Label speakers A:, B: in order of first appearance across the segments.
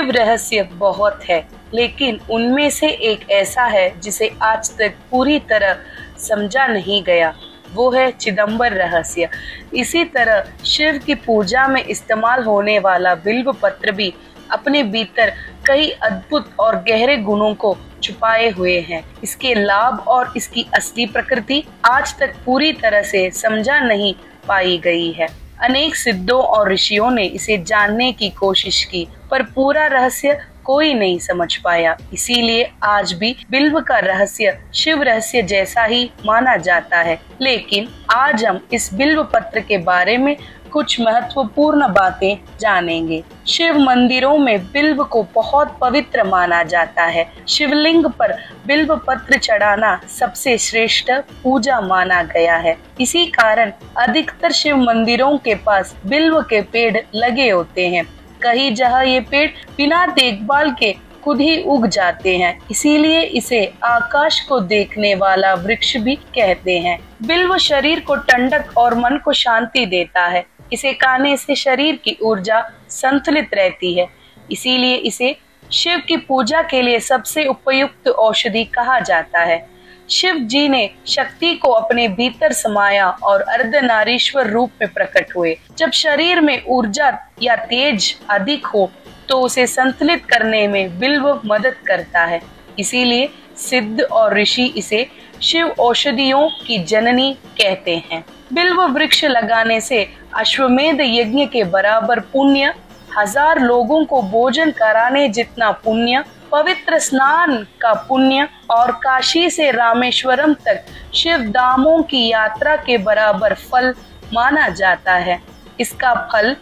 A: शिव रहस्य बहुत है, लेकिन उनमें से एक ऐसा है जिसे आज तक पूरी तरह समझा नहीं गया, वो है चिदंबर रहस्य। इसी तरह शिव की पूजा में इस्तेमाल होने वाला बिल्व पत्र भी अपने भीतर कई अद्भुत और गहरे गुणों को छुपाए हुए हैं। इसके लाभ और इसकी असली प्रकृति आज तक पूरी तरह से समझा नहीं पाई गई है। अनेक सिद्धों और ऋषियों ने इसे जानने की कोशिश की, पर पूरा रहस्य कोई नहीं समझ पाया। इसीलिए आज भी बिल्व का रहस्य शिव रहस्य जैसा ही माना जाता है। लेकिन आज हम इस बिल्व पत्र के बारे में कुछ महत्वपूर्ण बातें जानेंगे। शिव मंदिरों में बिल्व को बहुत पवित्र माना जाता है। शिवलिंग पर बिल्व पत्र चढ़ाना सबसे श्रेष्ठ पूजा माना गया है। इसी कारण अधिकतर शिव मंदिरों के पास बिल्व के पेड़ लगे होते हैं। कई जगह ये पेड़ बिना देखभाल के खुद ही उग जाते हैं, इसीलिए इसे आकाश को देखने वाला वृक्ष भी कहते हैं। बिल्व शरीर को ठंडक और मन को शांति देता है। इसे खाने से शरीर की ऊर्जा संतुलित रहती है, इसीलिए इसे शिव की पूजा के लिए सबसे उपयुक्त औषधि कहा जाता है। शिव जी ने शक्ति को अपने भीतर समाया और अर्धनारीश्वर रूप में प्रकट हुए। जब शरीर में ऊर्जा या तेज अधिक हो तो उसे संतुलित करने में बिल्व मदद करता है। इसीलिए सिद्ध और ऋषि इसे शिव औषधियों की जननी कहते हैं। बिल्व वृक्ष लगाने से अश्वमेध यज्ञ के बराबर पुण्य, 1000 लोगों को भोजन कराने जितना पुण्य, पवित्र स्नान का पुण्य और काशी से रामेश्वरम तक शिव धामों की यात्रा के बराबर फल माना जाता है। इसका फल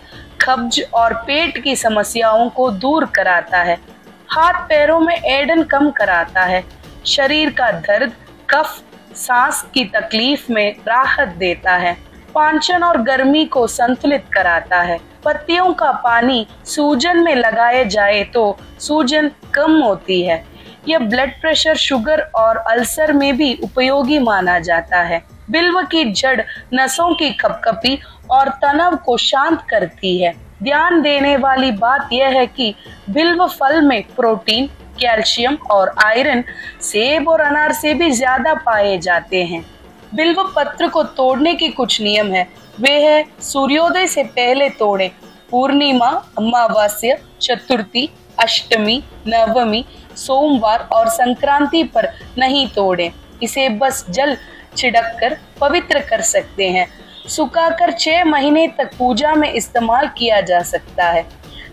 A: कब्ज और पेट की समस्याओं को दूर कराता है, हाथ पैरों में ऐंठन कम कराता है, शरीर का दर्द, कफ, सांस की तकलीफ में राहत देता है, पाचन और गर्मी को संतुलित कराता है। पत्तियों का पानी सूजन में लगाए जाए तो सूजन कम होती है। यह ब्लड प्रेशर, शुगर और अल्सर में भी उपयोगी माना जाता है। बिल्व की जड़ नसों की कपकपी और तनाव को शांत करती है। ध्यान देने वाली बात यह है कि बिल्व फल में प्रोटीन, कैल्शियम और आयरन सेब और अनार से भी ज्यादा पाए जाते हैं। बिल्व पत्र को तोड़ने की कुछ नियम है। वे है सूर्योदय से पहले तोड़ें, पूर्णिमा, अमावास्या, चतुर्थी, अष्टमी, नवमी, सोमवार और संक्रांति पर नहीं तोड़ें। इसे बस जल छिड़ककर पवित्र कर सकते हैं। सुखाकर 6 महीने तक पूजा में इस्तेमाल किया जा सकता है।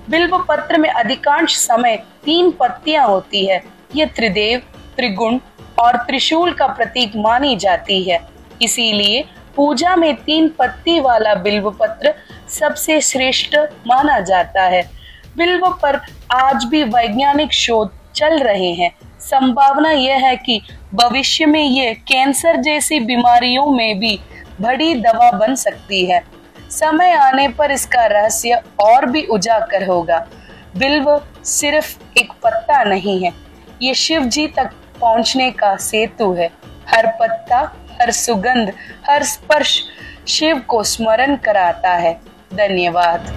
A: बिल्व पत्र में अधिकांश समय 3 पत्तियां होती है। ये त्रिदेव, त्रिगुण और त्रिशूल का प्रतीक मानी जाती है। इसीलिए पूजा में 3 पत्ती वाला बिल्व पत्र सबसे श्रेष्ठ माना जाता है। बिल्व पर आज भी वैज्ञानिक शोध चल रहे हैं। संभावना यह है कि भविष्य में ये कैंसर जैसी बीमारियों में भी बड़ी दवा बन सकती है। समय आने पर इसका रहस्य और भी उजागर होगा। बिल्व सिर्फ एक पत्ता नहीं है, ये शिव जी तक पहुंचने का सेतु है। हर पत्ता, हर सुगंध, हर स्पर्श शिव को स्मरण कराता है। धन्यवाद।